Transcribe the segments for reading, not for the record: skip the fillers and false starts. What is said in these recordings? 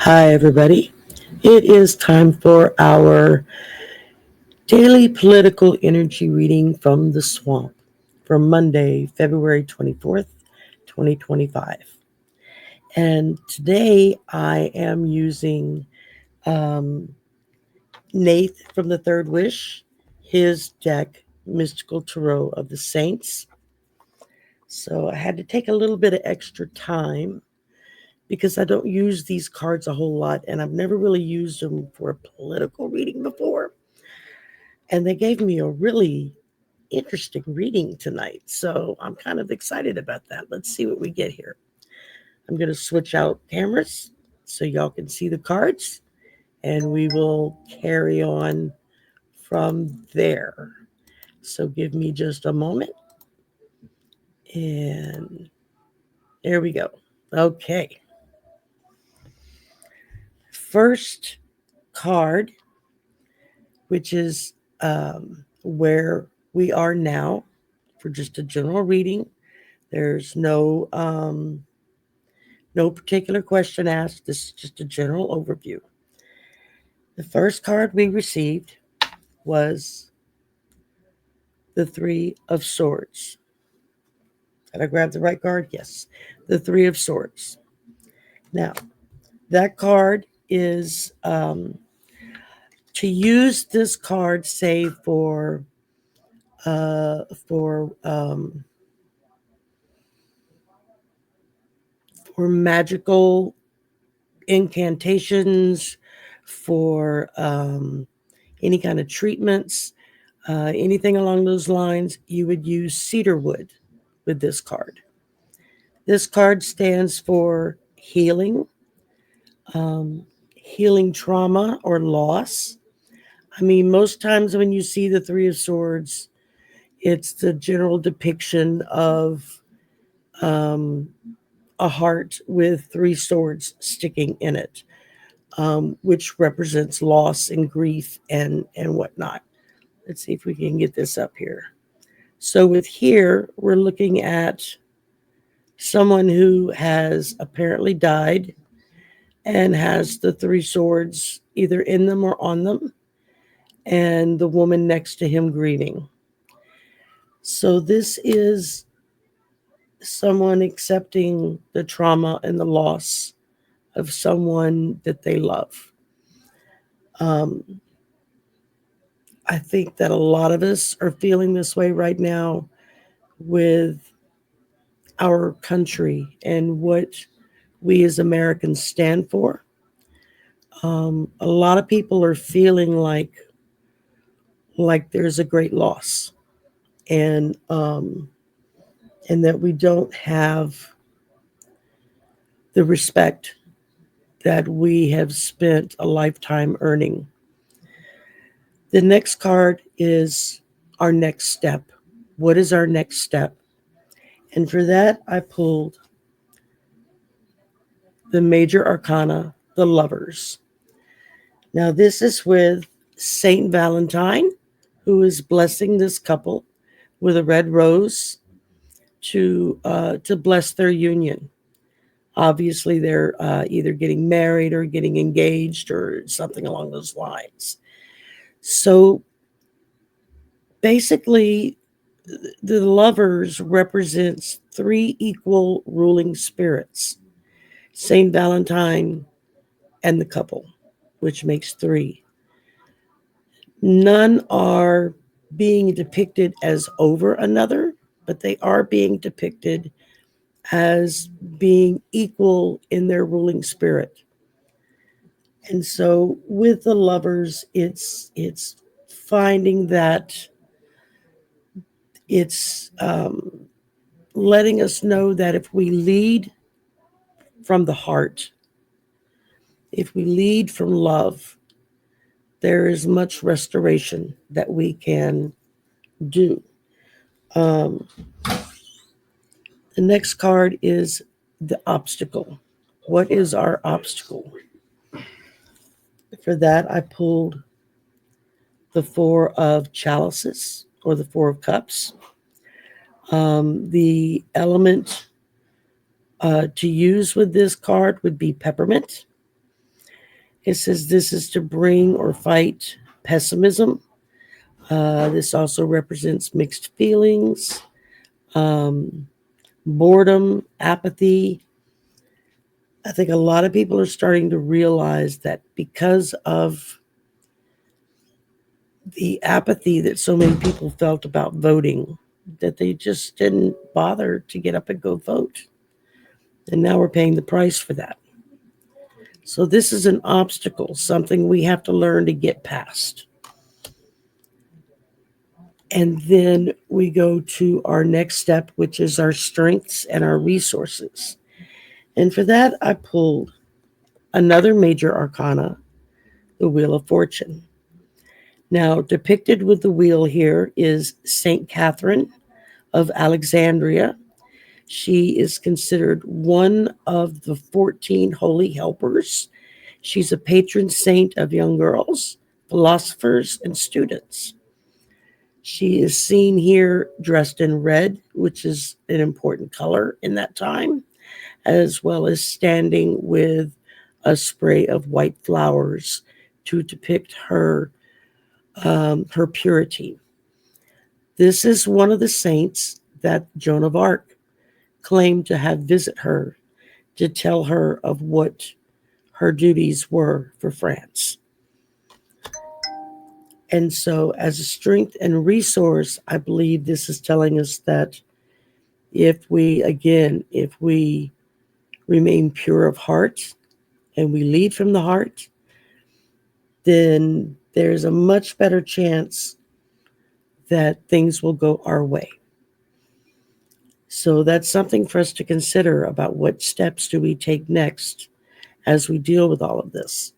Hi, everybody. It is time for our daily political energy reading from the swamp for Monday, February 24th, 2025. And today I am using um, Nathe from the Third Wish, his deck, Mystical Tarot of the Saints. So I had to take a little bit of extra time because I don't use these cards a whole lot and I've never really used them for a political reading before. And they gave me a really interesting reading tonight. So I'm kind of excited about that. Let's see what we get here. I'm going to switch out cameras so y'all can see the cards and we will carry on from there. So give me just a moment. And there we go. Okay. First card, which is where we are now for just a general reading. There's no particular question asked. This is just a general overview. The first card we received was the Three of Swords. Did I grab the right card? Yes. The Three of Swords. Now, that card is to use this card, say uh, for um, for magical incantations, for any kind of treatments, anything along those lines, you would use cedar wood with this card. This card stands for healing, healing trauma or loss. I mean, most times when you see the Three of Swords, it's the general depiction of um, a heart with three swords sticking in it, which represents loss and grief and whatnot. Let's see if we can get this up here. So with here, we're looking at someone who has apparently died and has the three swords either in them or on them, and the woman next to him grieving. So this is someone accepting the trauma and the loss of someone that they love. Um, I think that a lot of us are feeling this way right now with our country and what we as Americans stand for. A lot of people are feeling like there's a great loss, and and that we don't have the respect that we have spent a lifetime earning. The next card is our next step. What is our next step? And for that, I pulled the major arcana, the lovers. Now, this is with Saint Valentine, who is blessing this couple with a red rose to bless their union. Obviously, they're either getting married or getting engaged or something along those lines. So basically, the lovers represents three equal ruling spirits: Saint Valentine and the couple, which makes three. None are being depicted as over another, but they are being depicted as being equal in their ruling spirit. And so with the lovers, it's finding that it's letting us know that if we lead from the heart, if we lead from love, there is much restoration that we can do. Um, the next card is the obstacle. What is our obstacle? For that, I pulled the Four of Chalices or the Four of Cups. The element to use with this card would be peppermint. It says this is to bring or fight pessimism. This also represents mixed feelings, um, boredom, apathy. I think a lot of people are starting to realize that because of the apathy that so many people felt about voting, that they just didn't bother to get up and go vote. And now we're paying the price for that. So this is an obstacle, something we have to learn to get past. And then we go to our next step, which is our strengths and our resources. And for that, I pulled another major arcana, the Wheel of Fortune. Now, depicted with the wheel here is St. Catherine of Alexandria. She is considered one of the 14 holy helpers. She's a patron saint of young girls, philosophers, and students. She is seen here dressed in red, which is an important color in that time, as well as standing with a spray of white flowers to depict her purity. This is one of the saints that Joan of Arc claimed to have visit her to tell her of what her duties were for France. And so, as a strength and resource, I believe this is telling us that if we remain pure of heart and we lead from the heart, then there's a much better chance that things will go our way. So that's something for us to consider about what steps do we take next as we deal with all of this.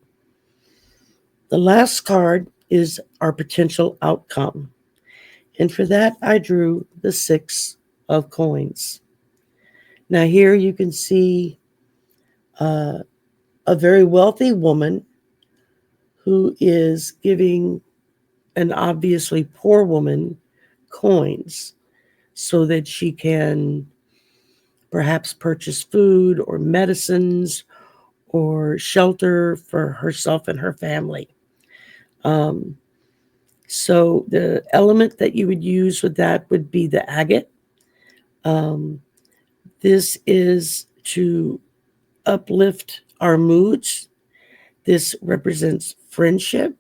The last card is our potential outcome. And for that, I drew the 6 of coins. Now, here you can see a very wealthy woman who is giving an obviously poor woman coins so that she can perhaps purchase food or medicines or shelter for herself and her family. Um, so the element that you would use with that would be the agate. Um, this is to uplift our moods. This represents friendship,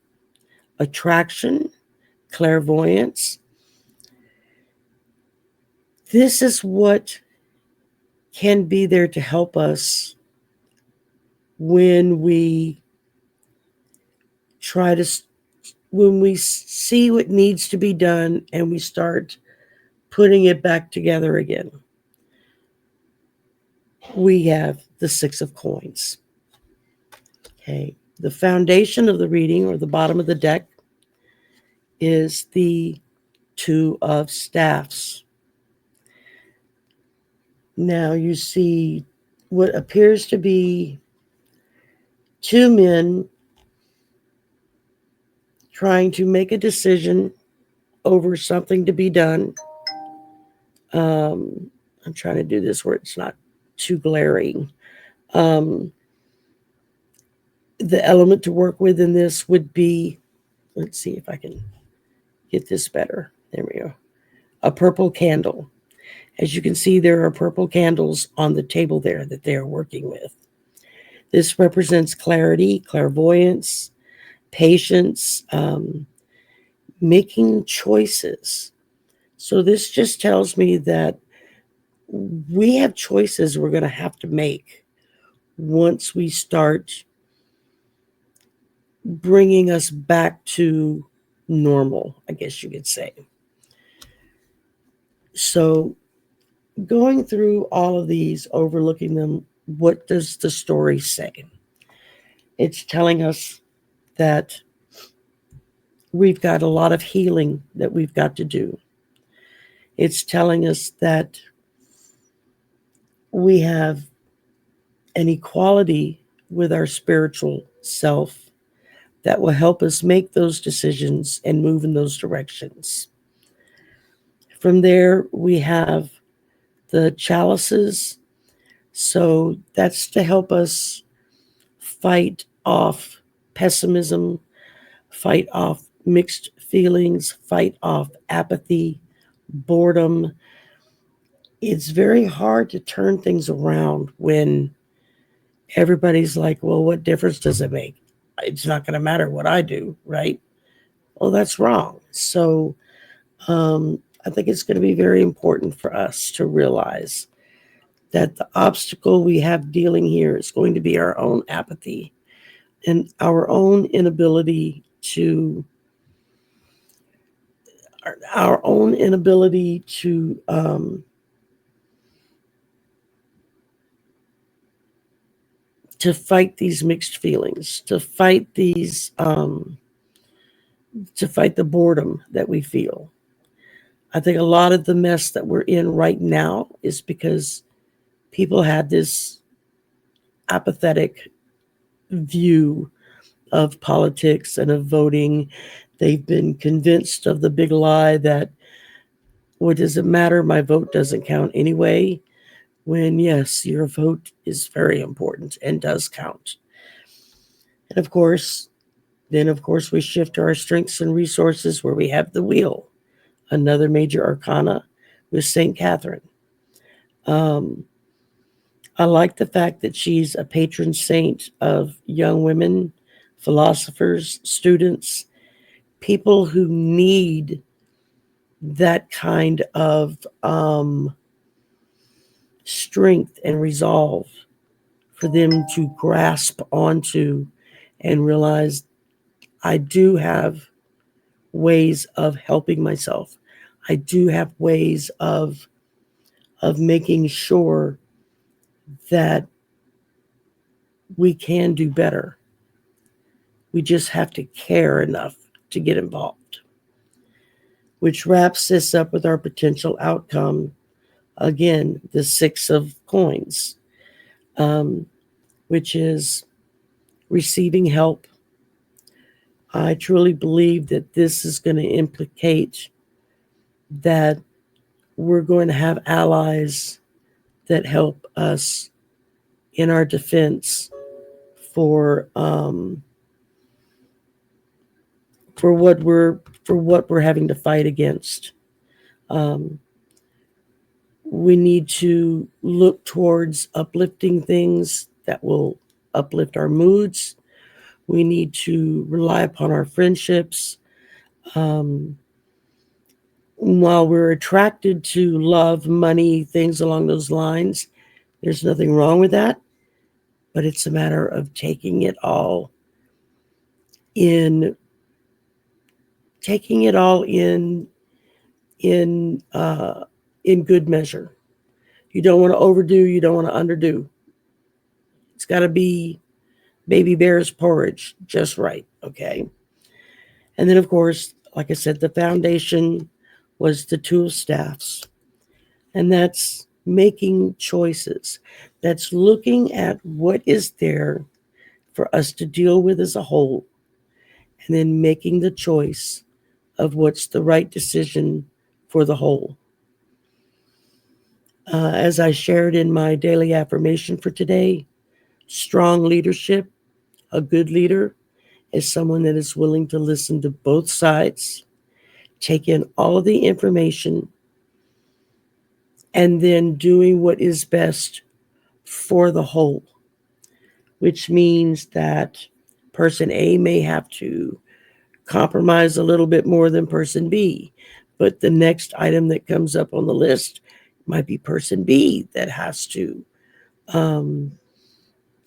attraction, clairvoyance. This is what can be there to help us when we try to, when we see what needs to be done and we start putting it back together again. We have the 6 of coins. Okay. The foundation of the reading, or the bottom of the deck, is the 2 of staffs. Now you see what appears to be 2 men trying to make a decision over something to be done. I'm trying to do this where it's not too glaring. The element to work with in this would be, let's see if I can get this better. There we go. A purple candle. As you can see, there are purple candles on the table there that they're working with. This represents clarity, clairvoyance, patience, making choices. So this just tells me that we have choices we're going to have to make once we start bringing us back to normal, I guess you could say. So going through all of these, overlooking them, what does the story say? It's telling us that we've got a lot of healing that we've got to do. It's telling us that we have an equality with our spiritual self that will help us make those decisions and move in those directions. From there, we have the chalices. So that's to help us fight off pessimism, fight off mixed feelings, fight off apathy, boredom. It's very hard to turn things around when everybody's like, well, what difference does it make? It's not going to matter what I do, right? Well, that's wrong. So I think it's going to be very important for us to realize that the obstacle we have dealing here is going to be our own apathy and our own inability our own inability to fight these mixed feelings, to fight the boredom that we feel. I think a lot of the mess that we're in right now is because people had this apathetic view of politics and of voting. They've been convinced of the big lie that what does it matter? My vote doesn't count anyway. When yes, your vote is very important and does count. And of course, we shift our strengths and resources where we have the wheel, another major arcana with St. Catherine. Um, I like the fact that she's a patron saint of young women, philosophers, students, people who need that kind of strength and resolve for them to grasp onto and realize I do have ways of helping myself. I do have ways of making sure that we can do better. We just have to care enough to get involved. Which wraps this up with our potential outcome. Again, the Six of Coins, um, which is receiving help. I truly believe that this is going to implicate that we're going to have allies that help us in our defense for um, for what we're having to fight against. Um, we need to look towards uplifting things that will uplift our moods. We need to rely upon our friendships. Um, while we're attracted to love, money, things along those lines, there's nothing wrong with that. But it's a matter of in taking it all in in good measure. You don't want to overdo. You don't want to underdo. It's got to be baby bear's porridge, just right. Okay. And then, of course, like I said, the foundation was the two of staffs, and that's making choices. That's looking at what is there for us to deal with as a whole, and then making the choice of what's the right decision for the whole. As I shared in my daily affirmation for today, strong leadership, a good leader, is someone that is willing to listen to both sides, take in all of the information, and then doing what is best for the whole, which means that person A may have to compromise a little bit more than person B, but the next item that comes up on the list might be person B um,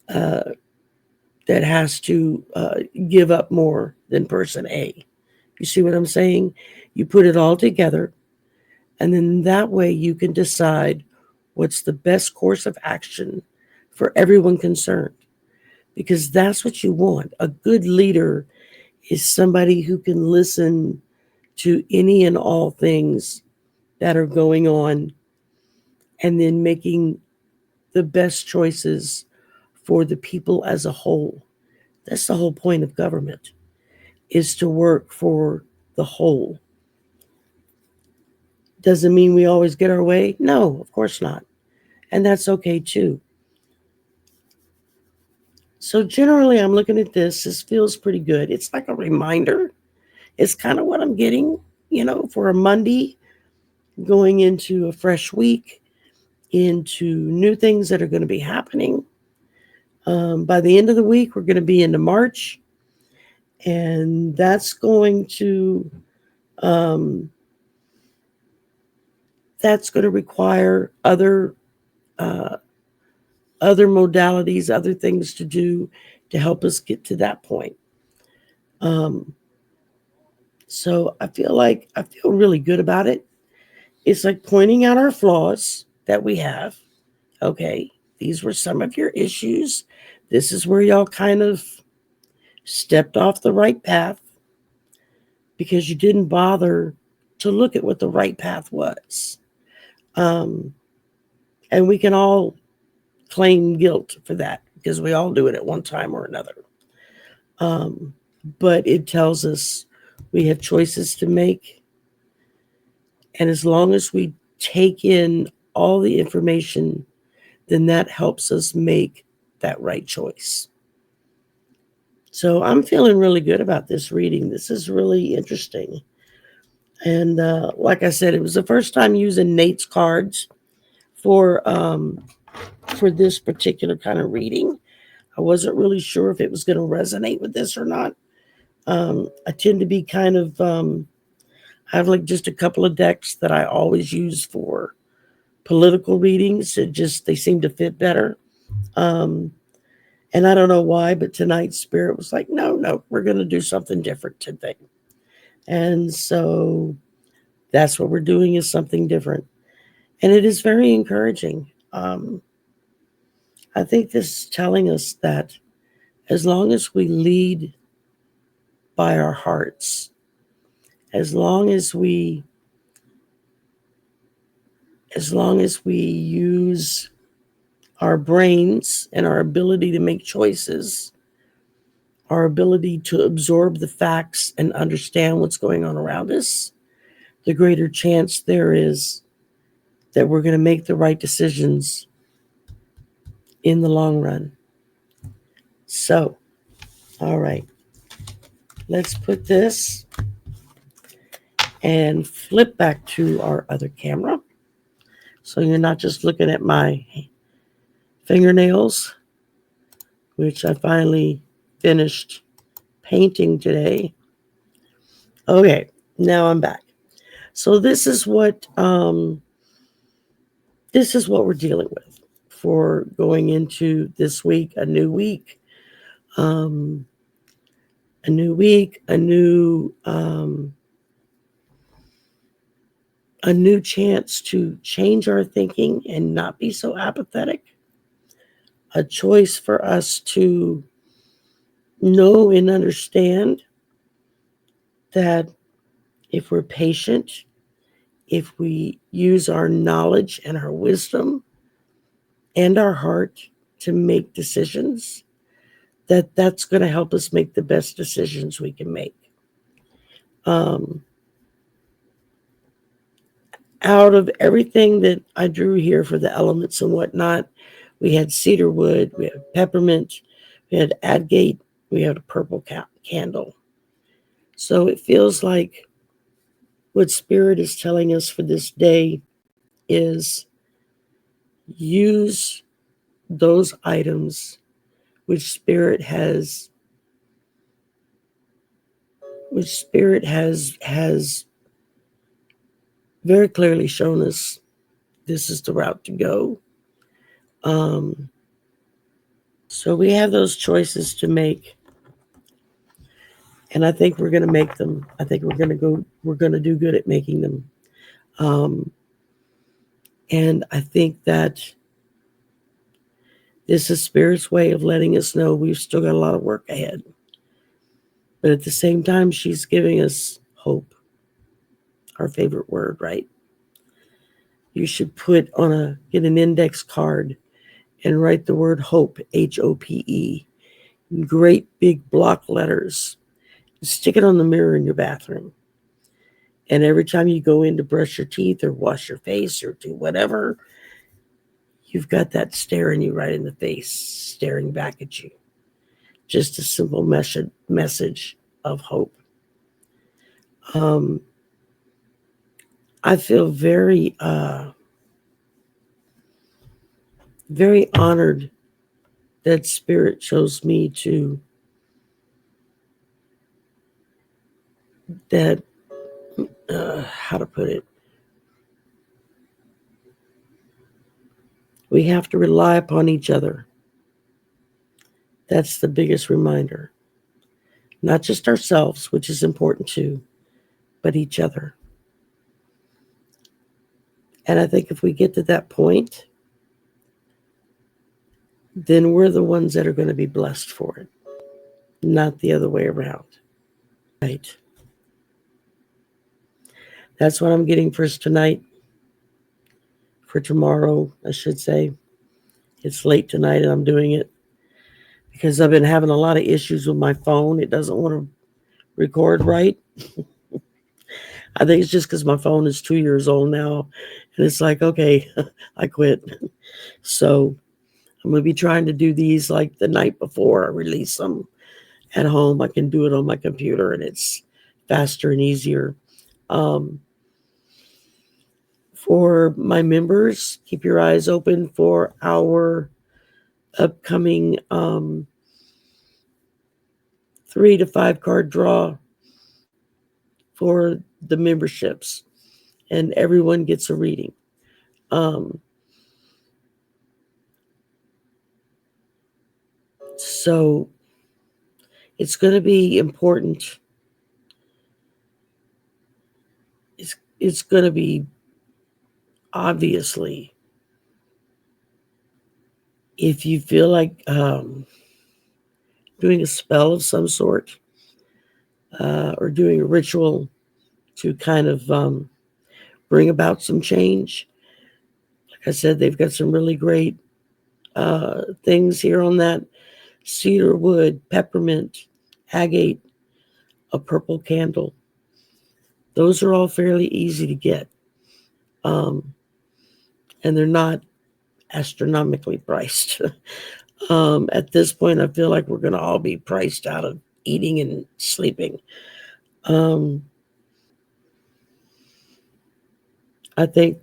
uh, that has to give up more than person A. You see what I'm saying? You put it all together, and then that way you can decide what's the best course of action for everyone concerned. Because that's what you want. A good leader is somebody who can listen to any and all things that are going on and then making the best choices for the people as a whole. That's the whole point of government, is to work for the whole. Doesn't mean we always get our way. No, of course not. And that's okay too. So generally, I'm looking at this. This feels pretty good. It's like a reminder. It's kind of what I'm getting, for a Monday, going into a fresh week, into new things that are going to be happening. By the end of the week, we're going to be into March, and um, that's going to require uh, other modalities, other things to do to help us get to that point. Um, so I feel really good about it. It's like pointing out our flaws that we have. Okay, these were some of your issues. This is where y'all kind of stepped off the right path because you didn't bother to look at what the right path was. Um, and we can all claim guilt for that because we all do it at one time or another. Um, but it tells us we have choices to make. And as long as we take in all the information, then that helps us make that right choice. So I'm feeling really good about this reading. This is really interesting. And like I said, it was the first time using Nate's cards for this particular kind of reading. I wasn't really sure if it was going to resonate with this or not. I tend to be I have like just a couple of decks that I always use for political readings. They seem to fit better. Um, and I don't know why, but tonight Spirit was like, no, we're going to do something different today. And so that's what we're doing, is something different. And it is very encouraging. I think this is telling us that as long as we lead by our hearts, as long as we use our brains and our ability to make choices, our ability to absorb the facts and understand what's going on around us, the greater chance there is that we're going to make the right decisions in the long run. So, all right, let's put this and flip back to our other camera. So you're not just looking at my fingernails, which I finally finished painting today. Okay, now I'm back. So this is what we're dealing with for going into this week, a new week, um, a new week, a new chance to change our thinking and not be so apathetic. A choice for us to know and understand that if we're patient, if we use our knowledge and our wisdom and our heart to make decisions, that's going to help us make the best decisions we can make. Um, Out of everything that I drew here for the elements and whatnot, we had cedar wood, we had peppermint, we had agate, we had a purple candle. So it feels like what Spirit is telling us for this day is use those items which Spirit has very clearly shown us this is the route to go. Um, so we have those choices to make, and I think we're going to make them. I think we're going to do good at making them. Um, and I think that this is Spirit's way of letting us know we've still got a lot of work ahead. But at the same time, she's giving us hope, our favorite word, right? You should get an index card and write the word hope, HOPE, in great big block letters. Stick it on the mirror in your bathroom. And every time you go in to brush your teeth or wash your face or do whatever, you've got that staring you right in the face, staring back at you. just a simple message of hope. I feel very honored that Spirit chose me to that how to put it. We have to rely upon each other. That's the biggest reminder. Not just ourselves, which is important too, but each other. And I think if we get to that point, then we're the ones that are going to be blessed for it, not the other way around. Right. That's what I'm getting for tonight, for tomorrow, I should say. It's late tonight and I'm doing it because I've been having a lot of issues with my phone. It doesn't want to record right. I think it's just because my phone is 2 years old now. And it's like, okay, I quit. So I'm going to be trying to do these like the night before I release them at home. I can do it on my computer and it's faster and easier. For my members, keep your eyes open for our upcoming 3 to 5 card draw for the memberships, and everyone gets a reading. So it's going to be important. It's going to be obviously, if you feel like doing a spell of some sort or doing a ritual to kind of bring about some change. Like I said, they've got some really great things here on that: cedar wood, peppermint, agate, a purple candle. Those are all fairly easy to get. And they're not astronomically priced. At this point, I feel like we're going to all be priced out of eating and sleeping. I think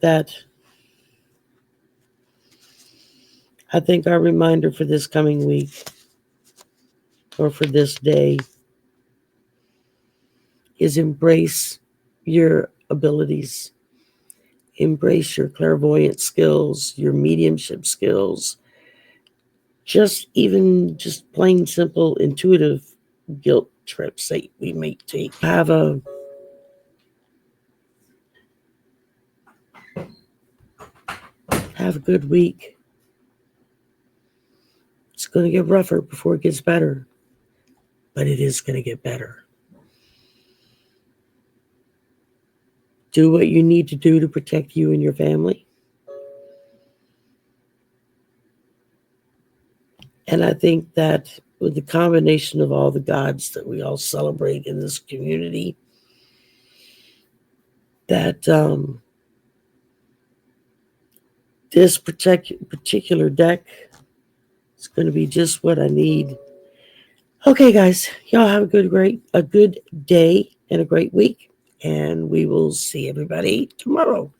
our reminder for this coming week or for this day is embrace your abilities, embrace your clairvoyant skills, your mediumship skills, just plain simple intuitive guilt trips that we may take. Have a good week. It's going to get rougher before it gets better, but it is going to get better. Do what you need to do to protect you and your family. And I think that with the combination of all the gods that we all celebrate in this community, that this particular deck is going to be just what I need. Okay, guys, y'all have a good day and a great week, and we will see everybody tomorrow.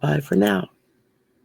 Bye for now.